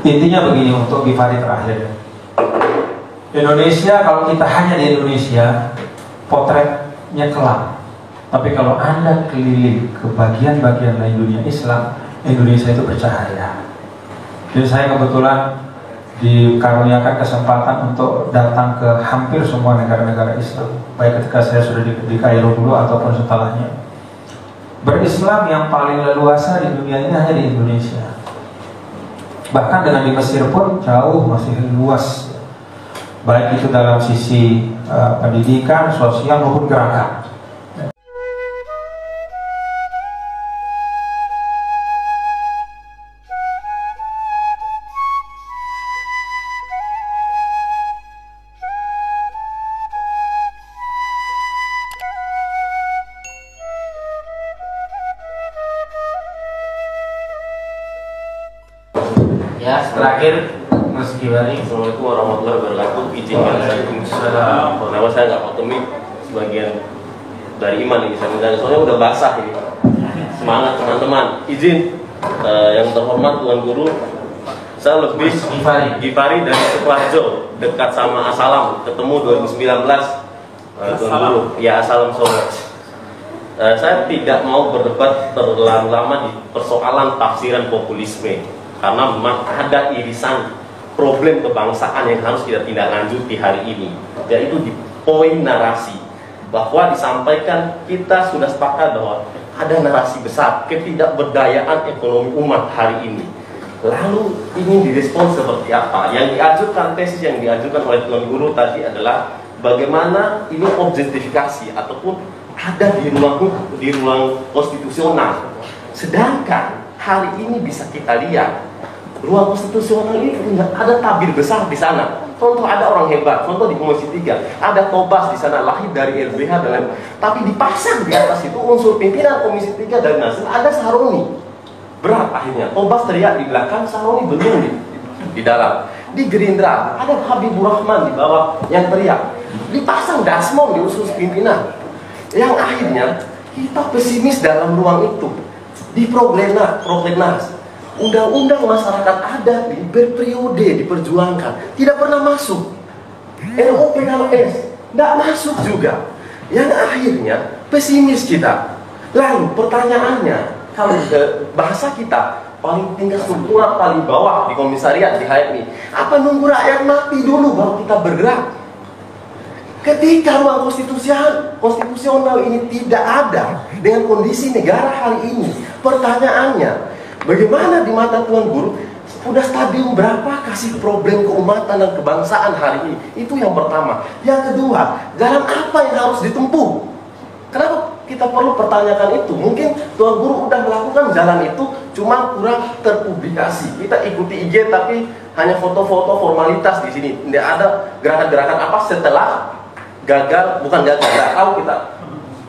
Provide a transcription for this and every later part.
Intinya begini untuk Givari terakhir. Indonesia, kalau kita hanya di Indonesia, potretnya kelam. Tapi kalau Anda keliling ke bagian-bagian lain dunia Islam, Indonesia itu bercahaya. Jadi saya kebetulan dikaruniakan kesempatan untuk datang ke hampir semua negara-negara Islam, baik ketika saya sudah di Kairo dulu ataupun setelahnya. Berislam yang paling leluasa di dunia ini hanya di Indonesia. Bahkan dengan di Mesir pun jauh masih luas, baik itu dalam sisi pendidikan, sosial maupun gerakan. Ya, terakhir Mas Givari. Assalamualaikum warahmatullahi wabarakatuh. Izinkan saya, nama saya nggak otomik, sebagian dari iman ini saya minta, soalnya udah basah ini. Semangat teman-teman. Izin yang terhormat Tuan Guru, saya lebih Givari dari Sukoharjo, dekat sama Asalam, ketemu 2019. Tuan Guru, ya Asalam Solo. Saya tidak mau berdebat terlalu lama di persoalan tafsiran populisme, karena memang ada irisan problem kebangsaan yang harus kita tindak lanjuti hari ini, yaitu di poin narasi, bahwa disampaikan kita sudah sepakat bahwa ada narasi besar ketidakberdayaan ekonomi umat hari ini. Lalu ini direspon seperti apa? Yang diajukan, tesis yang diajukan oleh Tuan Guru tadi adalah bagaimana ini objektifikasi ataupun ada di ruang konstitusional, sedangkan hari ini bisa kita lihat ruang konstitusional ini ada tabir besar di sana. Contoh, ada orang hebat, contoh di Komisi 3 ada Tobas di sana, lahir dari LBH dan lain, tapi dipasang di atas itu unsur pimpinan Komisi 3 dari Nasdem ada Saroni. Berat akhirnya, Tobas teriak di belakang, Saroni belum di dalam. Di Gerindra ada Habibur Rahman di bawah yang teriak, dipasang Dasmon di unsur pimpinan, yang akhirnya kita pesimis dalam ruang itu. Di proglenas undang-undang masyarakat adat berperiode diperjuangkan, tidak pernah masuk. RUU PKS tidak masuk juga, yang akhirnya pesimis kita. Lalu pertanyaannya, kalau bahasa kita paling tingkat struktural paling bawah di komisariat di HMI, apa nunggu rakyat mati dulu baru kita bergerak? Ketika ruang konstitusional ini tidak ada dengan kondisi negara hari ini, pertanyaannya, bagaimana di mata Tuan Guru, udah stadium berapa kasih problem keumatan dan kebangsaan hari ini? Itu yang pertama. Yang kedua, jalan apa yang harus ditempuh? Kenapa kita perlu pertanyakan itu? Mungkin Tuan Guru udah melakukan jalan itu, cuma kurang terpublikasi. Kita ikuti IG tapi hanya foto-foto formalitas di sini. Tidak ada gerakan-gerakan apa setelah gagal, bukan gagal, nggak tahu kita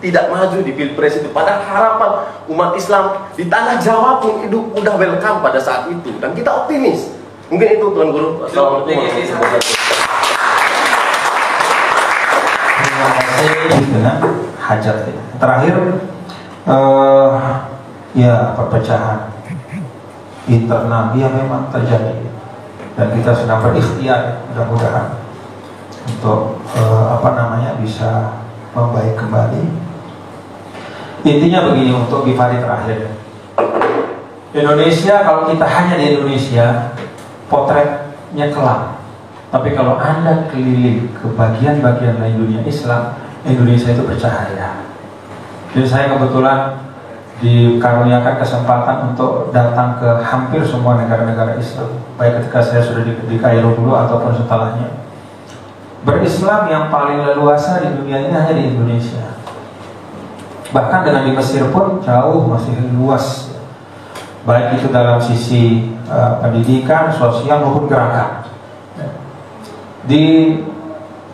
tidak maju di Pilpres itu. Padahal harapan umat Islam di tanah Jawa pun itu udah welcome pada saat itu, dan kita optimis. Mungkin itu Tuan Guru. Assalamualaikum warahmatullahi wabarakatuh. Terima kasih dengan hajat. Terakhir, ya perpecahan internal dia memang terjadi, dan kita sedang berikhtiar mudah-mudahan untuk bisa membaik kembali. Intinya begini untuk Givari terakhir. Indonesia, kalau kita hanya di Indonesia, potretnya kelam. Tapi kalau Anda keliling ke bagian-bagian lain dunia Islam, Indonesia itu bercahaya. Jadi saya kebetulan dikaruniakan kesempatan untuk datang ke hampir semua negara-negara Islam, baik ketika saya sudah di Kairo dulu ataupun setelahnya. Berislam yang paling leluasa di dunia ini hanya di Indonesia. Bahkan dengan di Mesir pun jauh masih luas, baik itu dalam sisi pendidikan, sosial maupun gerakan. Di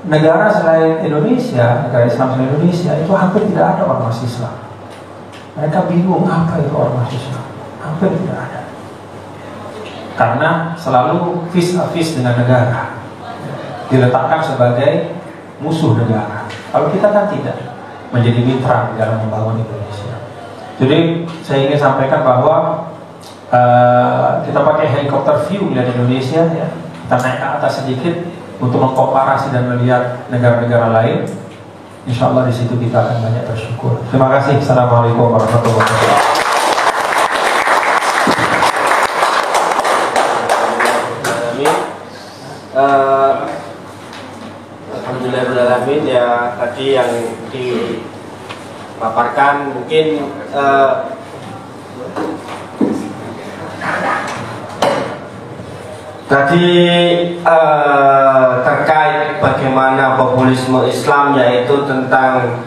negara selain Indonesia, negara Islam selain Indonesia, itu hampir tidak ada ormas Islam. Mereka bingung apa itu ormas Islam, hampir tidak ada, karena selalu vis-a-vis dengan negara, diletakkan sebagai musuh negara. Kalau kita kan tidak, menjadi mitra dalam membangun Indonesia. Jadi saya ingin sampaikan bahwa Kita pakai helikopter view lihat Indonesia ya. Kita naik ke atas sedikit untuk mengkomparasi dan melihat negara-negara lain. Insya Allah di situ kita akan banyak bersyukur. Terima kasih. Assalamualaikum warahmatullahi wabarakatuh. Alhamdulillahirrahmanirrahim. Ya tadi yang dipaparkan mungkin tadi terkait bagaimana populisme Islam, yaitu tentang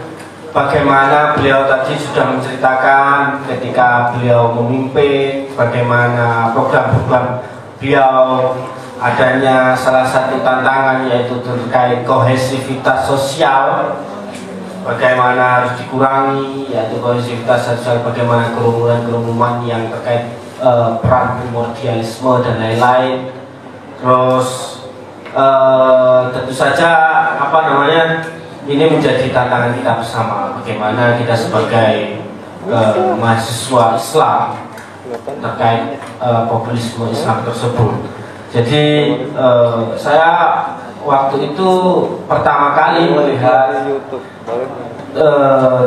bagaimana beliau tadi sudah menceritakan ketika beliau memimpin, bagaimana program-program beliau, adanya salah satu tantangan yaitu terkait kohesivitas sosial, bagaimana harus dikurangi, yaitu kohesivitas sosial, bagaimana kerumunan-kerumunan yang terkait peran primordialisme dan lain-lain. Terus tentu saja ini menjadi tantangan kita bersama, bagaimana kita sebagai mahasiswa Islam terkait populisme Islam tersebut. Jadi saya waktu itu pertama kali melihat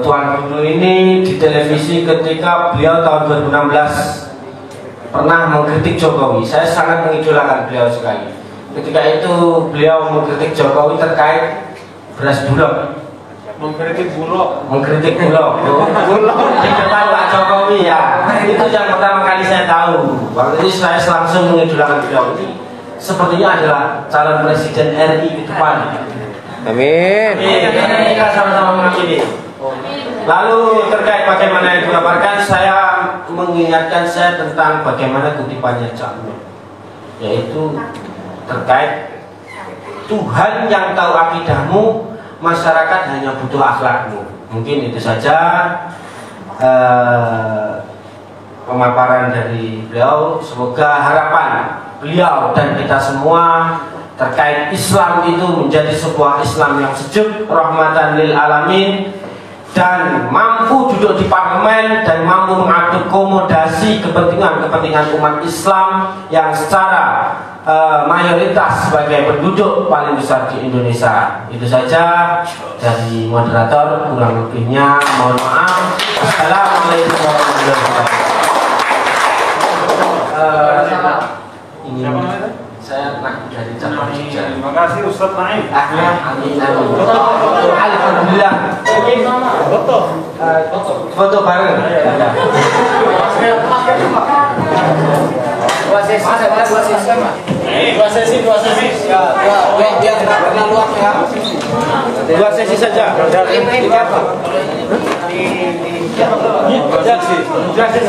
Tuan Guru ini di televisi ketika beliau tahun 2016 pernah mengkritik Jokowi. Saya sangat mengidolakan beliau sekali. Ketika itu beliau mengkritik Jokowi terkait beras bulog. Mengkritik bulog di depan Pak Jokowi ya. Itu yang pertama kali saya tahu. Waktu itu saya langsung mengidolakan beliau ini. Sepertinya adalah calon presiden RI ke depan. Amin. Kita sama-sama mengakhiri. Lalu terkait bagaimana yang dipaparkan, saya mengingatkan saya tentang bagaimana kutipannya Cak Nun, yaitu terkait Tuhan yang tahu akidahmu, masyarakat hanya butuh akhlakmu. Mungkin itu saja pemaparan dari beliau. Semoga harapan beliau dan kita semua terkait Islam itu menjadi sebuah Islam yang sejuk, rahmatan lil alamin, dan mampu duduk di parlemen dan mampu mengakomodasi kepentingan umat Islam yang secara mayoritas sebagai penduduk paling besar di Indonesia. Itu saja dari moderator, kurang lebihnya mohon maaf. Assalamualaikum warahmatullahi wabarakatuh. Ini saya dari cabang Jogja. Terima kasih Ustaz Naim. Amin. Alhamdulillah. Foto bareng. Dua sesi saja. Dua sesi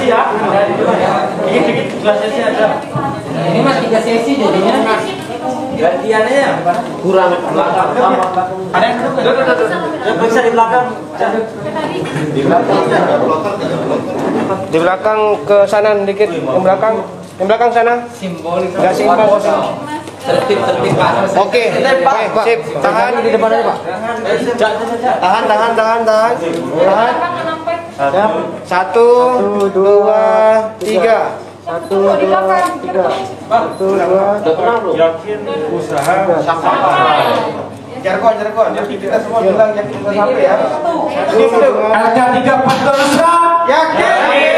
ya. Dua sesi aja. Ini mas 3 sesi jadinya. Gantiannya kurang belakang. Ada yang bisa di belakang. Di belakang ke sana dikit, ke belakang. Di belakang sana. Simbolik. Enggak simbol. Tertib Pak. Oke, sip. Tahan di depan aja, Pak. Tahan. Tahan. Ya. 1, 2, 3. 1, 2, 3. 1, 2, 3. Yakin usaha sampai. Jargon. Kita semua bilang yakin usaha sampai ya. Ada 3 faktor Islam. Yakin.